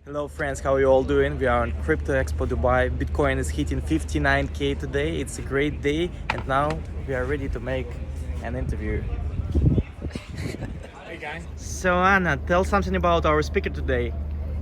Hello friends, how are you all doing? We are on Crypto Expo Dubai. Bitcoin is hitting 59k today. It's a great day and now we are ready to make an interview. Hey guys. So Anna, tell something about our speaker today.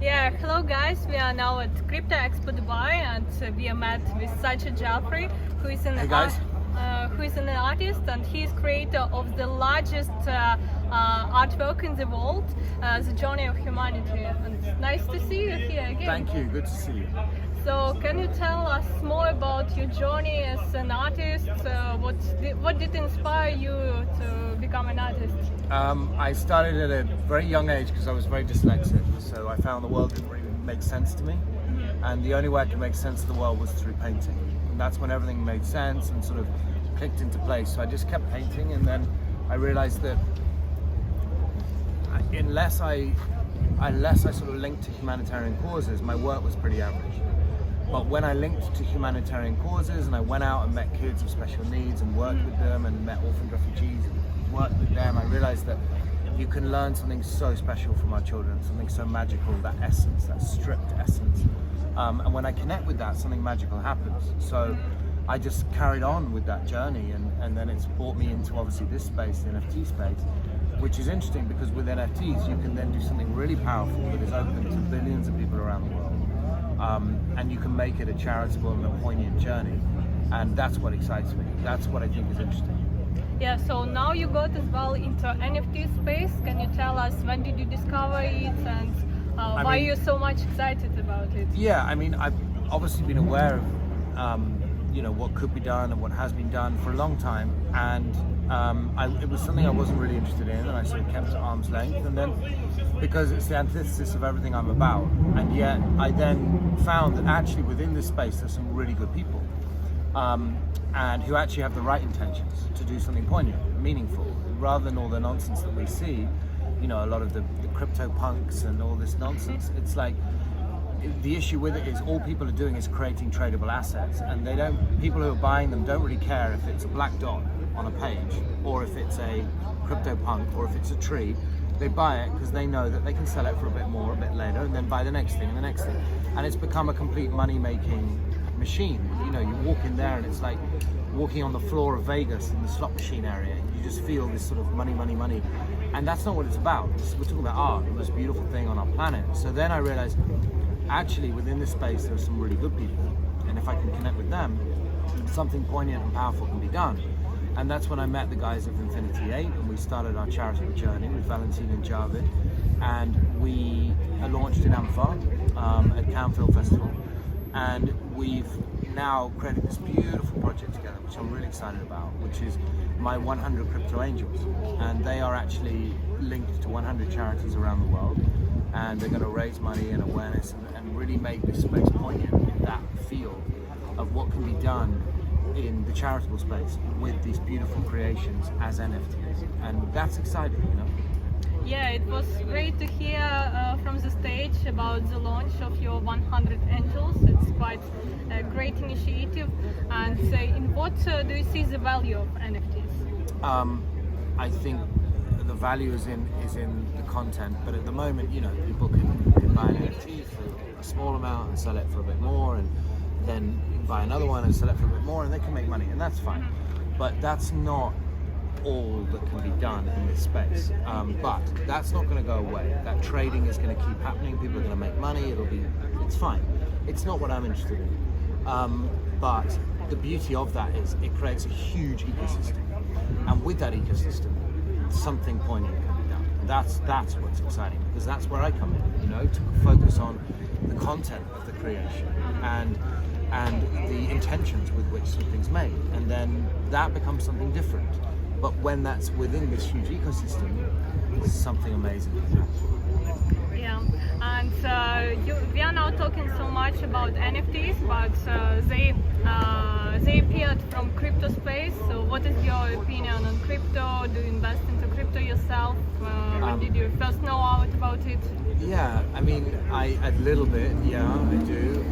Yeah, hello guys. We are now at Crypto Expo Dubai and we are met with Sacha Jafri, who is an Hey guys. who is an artist, and he is creator of the largest artwork in the world, The Journey of Humanity. And it's nice to see you here again. Thank you. Good to see you. So, can you tell us more about your journey as an artist? What did inspire you to become an artist? I started at a very young age because I was very dyslexic. So I found the world didn't really make sense to me. And the only way I could make sense of the world was through painting. And that's when everything made sense and sort of clicked into place. So I just kept painting, and then I realized that unless I sort of linked to humanitarian causes, my work was pretty average. But when I linked to humanitarian causes and I went out and met kids with special needs and worked with them and met orphaned refugees and worked with them, I realized that you can learn something so special from our children, something so magical, that essence, that stripped essence. And when I connect with that, something magical happens. So I just carried on with that journey, and then it's brought me into obviously this space, the NFT space, which is interesting because with NFTs you can then do something really powerful that is open to billions of people around the world. And you can make it a charitable and a poignant journey. And that's what excites me. That's what I think is interesting. Yeah, so now you got as well into NFT space. Can you tell us when did you discover it and why you're so much excited about it? Yeah, I mean, I've obviously been aware of what could be done and what has been done for a long time, and it was something I wasn't really interested in, and I sort of kept at arm's length. And then, because it's the antithesis of everything I'm about, and yet I then found that actually within this space there's some really good people, and who actually have the right intentions to do something poignant, meaningful, rather than all the nonsense that we see. A lot of the crypto punks and all this nonsense. It's like, the issue with it is all people are doing is creating tradable assets, and people who are buying them don't really care if it's a black dot on a page or if it's a crypto punk or if it's a tree. They buy it because they know that they can sell it for a bit more a bit later, and then buy the next thing and the next thing, and it's become a complete money-making machine. You walk in there and it's like walking on the floor of Vegas in the slot machine area. You just feel this sort of money, and that's not what it's about. We're talking about art, the most beautiful thing on our planet. So then I realized, actually within this space there are some really good people, and if I can connect with them, something poignant and powerful can be done. And that's when I met the guys of Infinity 8, and we started our charitable journey with Valentin and Javid, and we launched in Amphar at Cannes Film Festival, and we've now created this beautiful project together, which I'm really excited about, which is my 100 Crypto Angels, and they are actually linked to 100 charities around the world, and they're going to raise money and awareness and really make this space poignant in that field of what can be done in the charitable space with these beautiful creations as NFTs, and that's exciting. Yeah, it was great to hear from the stage about the launch of your 100 Angels. It's quite a great initiative. And in what do you see the value of NFTs? I think the value is in the content, but at the moment, people can buy an NFT for a small amount and sell it for a bit more, and then buy another one and sell it for a bit more, and they can make money, and that's fine. But that's not all that can be done in this space. But that's not going to go away. That trading is going to keep happening. People are going to make money. It's fine. It's not what I'm interested in. But the beauty of that is it creates a huge ecosystem, and with that ecosystem, something poignant can be done. That's what's exciting, because that's where I come in. To focus on the content of the creation and the intentions with which something's made, and then that becomes something different. But when that's within this huge ecosystem, something amazing can happen. Yeah, and we are now talking so much about NFTs, but they appeared from crypto space. So what is your opinion on crypto? Do you invest into crypto yourself? When did you first know out about it? Yeah, I mean, a little bit, yeah, I do.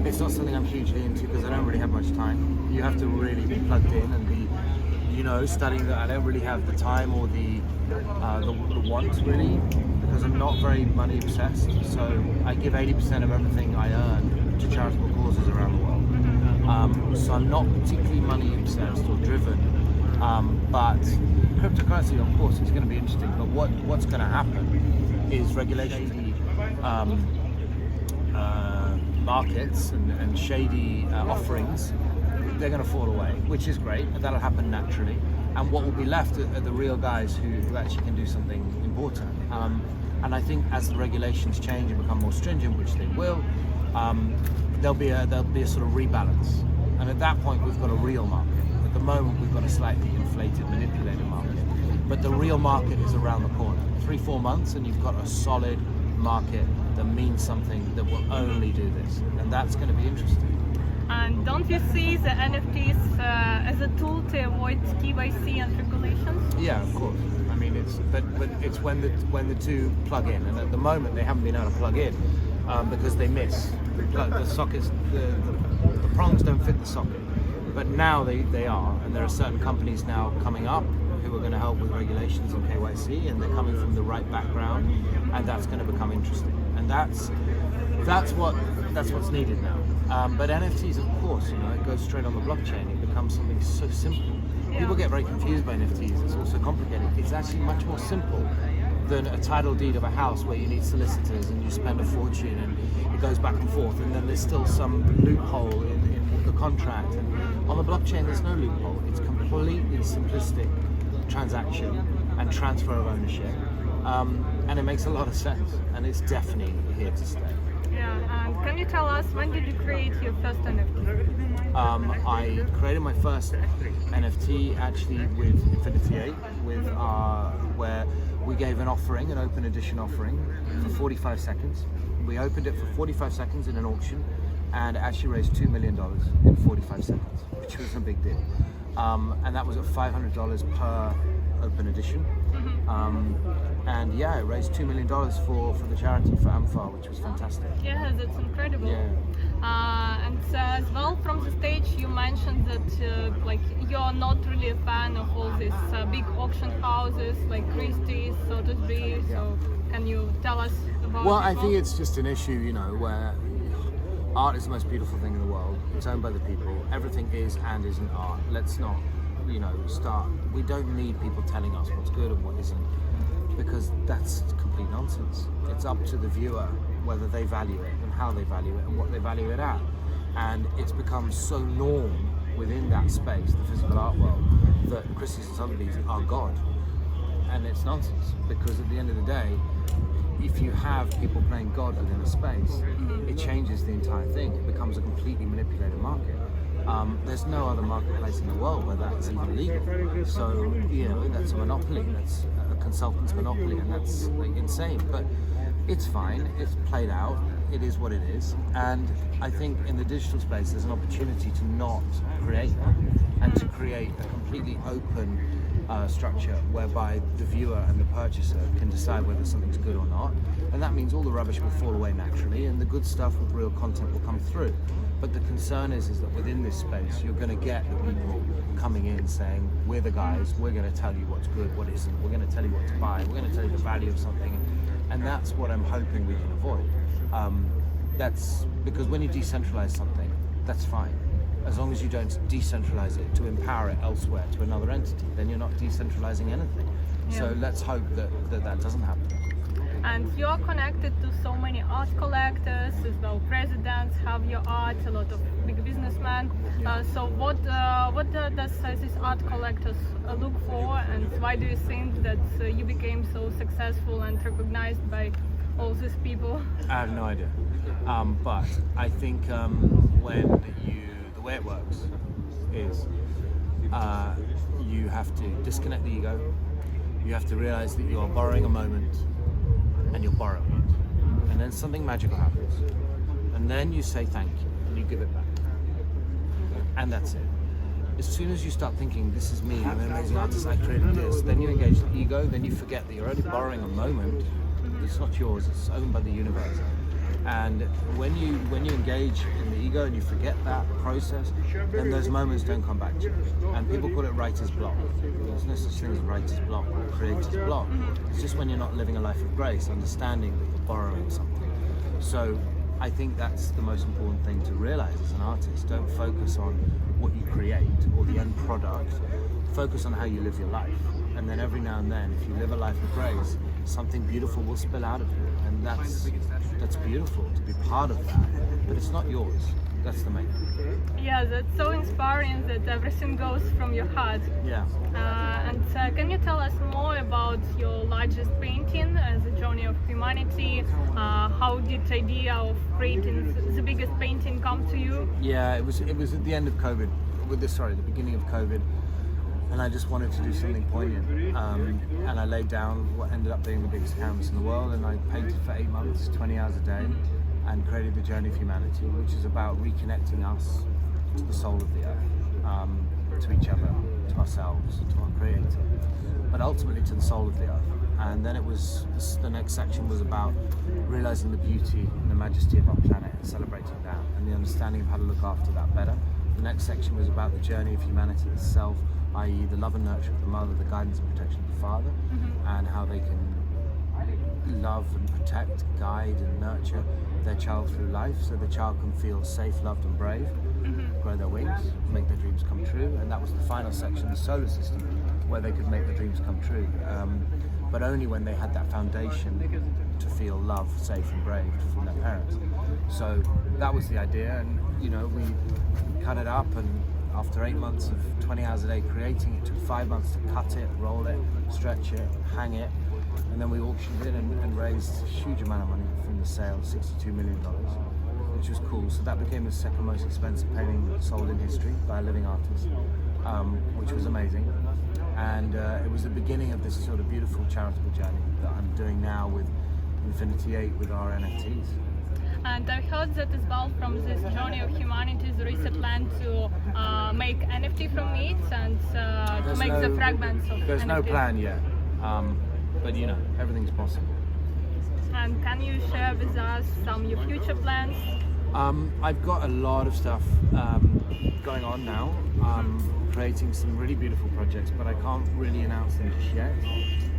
It's not something I'm hugely into because I don't really have much time. You have to really be plugged in and be, studying that. I don't really have the time or the want, really. because I'm not very money obsessed. So I give 80% of everything I earn to charitable causes around the world. So I'm not particularly money obsessed or driven. But cryptocurrency, of course, is going to be interesting. But what's going to happen is regulatory markets and shady offerings, they're going to fall away, which is great. That'll happen naturally. And what will be left are the real guys who actually can do something important. And I think as the regulations change and become more stringent, which they will, there'll be a sort of rebalance. And at that point, we've got a real market. At the moment, we've got a slightly inflated, manipulated market. But the real market is around the corner. 3-4 months, and you've got a solid market that means something that will only do this. And that's going to be interesting. And don't you see the NFTs as a tool to avoid KYC and regulations? Yeah, of course. I mean, it's when the two plug in, and at the moment they haven't been able to plug in because they miss the sockets. The prongs don't fit the socket, but now they are, and there are certain companies now coming up who are going to help with regulations and KYC, and they're coming from the right background, and that's going to become interesting, and that's what's needed now. But NFTs, of course, it goes straight on the blockchain. It becomes something so simple. People get very confused by NFTs. It's also complicated. It's actually much more simple than a title deed of a house where you need solicitors and you spend a fortune and it goes back and forth, and then there's still some loophole in the contract. And on the blockchain, there's no loophole. It's completely simplistic transaction and transfer of ownership, and it makes a lot of sense. And it's definitely here to stay. Yeah, and can you tell us, when did you create your first NFT? I created my first NFT actually with Infinity 8, where we gave an open edition offering for 45 seconds. We opened it for 45 seconds in an auction and actually raised $2 million in 45 seconds, which was a big deal. And that was at $500 per open edition. And yeah, it raised $2 million for the charity, for AMFAR, which was fantastic. Yeah, that's incredible. Yeah. And as well, from the stage, you mentioned that you're not really a fan of all these big auction houses like Christie's, Sotheby's. So can you tell us about? Well, I think it's just an issue, where art is the most beautiful thing in the world. It's owned by the people. Everything is and isn't art. Let's not, start. We don't need people telling us what's good and what isn't, because that's complete nonsense. It's up to the viewer whether they value it and how they value it and what they value it at. And it's become so norm within that space, the physical art world, that Christie's and Sotheby's are God. And it's nonsense, because at the end of the day, if you have people playing God within a space, it changes the entire thing. It becomes a completely manipulated market. There's no other marketplace in the world where that's even legal. So, that's a monopoly, that's a consultant's monopoly, and that's insane. But it's fine, it's played out, it is what it is. And I think in the digital space, there's an opportunity to not create that, and to create a completely open structure whereby the viewer and the purchaser can decide whether something's good or not. And that means all the rubbish will fall away naturally, and the good stuff with real content will come through. But the concern is that within this space, you're going to get the people coming in saying, we're the guys, we're going to tell you what's good, what isn't, we're going to tell you what to buy, we're going to tell you the value of something. And that's what I'm hoping we can avoid. That's because when you decentralize something, that's fine. As long as you don't decentralize it to empower it elsewhere to another entity, then you're not decentralizing anything. Yeah. So let's hope that doesn't happen. And you're connected to so many art collectors as well. Presidents have your art, a lot of big businessmen. So what does these art collectors look for, and why do you think that you became so successful and recognized by all these people? I have no idea. But I think the way it works is you have to disconnect the ego. You have to realize that you are borrowing a moment, and you're borrowing it. And then something magical happens. And then you say thank you, and you give it back. And that's it. As soon as you start thinking, this is me, I'm an amazing artist, I created this, then you engage the ego, then you forget that you're only borrowing a moment. It's not yours, it's owned by the universe. And when you engage in the ego and you forget that process, then those moments don't come back to you. And people call it writer's block. There's no such thing as writer's block or creator's block. It's just when you're not living a life of grace, understanding that you're borrowing something. So I think that's the most important thing to realize as an artist. Don't focus on what you create or the end product. Focus on how you live your life. And then every now and then, if you live a life of grace, something beautiful will spill out of you. And that's beautiful to be part of that. But it's not yours. That's the main thing. Yeah, that's so inspiring that everything goes from your heart. Yeah. And can you tell us more about your largest painting, The Journey of Humanity? How did the idea of creating the biggest painting come to you? Yeah, it was at the end of COVID, the beginning of COVID, and I just wanted to do something poignant. And I laid down what ended up being the biggest canvas in the world, and I painted for 8 months, 20 hours a day, and created The Journey of Humanity, which is about reconnecting us to the soul of the earth, to each other, to ourselves, to our Creator, but ultimately to the soul of the earth. And then the next section was about realizing the beauty and the majesty of our planet and celebrating that and the understanding of how to look after that better. The next section was about the journey of humanity itself, i.e. the love and nurture of the mother, the guidance and protection of the father, and how they can love and protect, guide and nurture their child through life so the child can feel safe, loved and brave, grow their wings, make their dreams come true. And that was the final section, the solar system, where they could make their dreams come true. But only when they had that foundation to feel love, safe and brave from their parents. So that was the idea, and we cut it up, and after 8 months of 20 hours a day creating it, took 5 months to cut it, roll it, stretch it, hang it, and then we auctioned it and raised a huge amount of money from the sale, $62 million, which was cool. So that became the second most expensive painting sold in history by a living artist, which was amazing. And it was the beginning of this sort of beautiful charitable journey that I'm doing now with Infinity 8 with our NFTs. And I heard that as well from this Journey of Humanity there is a plan to make NFT from it and to make the fragments of There's NFT. no plan yet, but everything's possible. And can you share with us some of your future plans? I've got a lot of stuff going on now. Creating some really beautiful projects, but I can't really announce them just yet.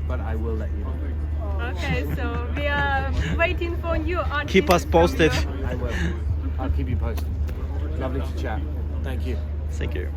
But I will let you know. Okay, so we are waiting for new art. Keep us posted. I will. I'll keep you posted. Lovely to chat. Thank you. Thank you.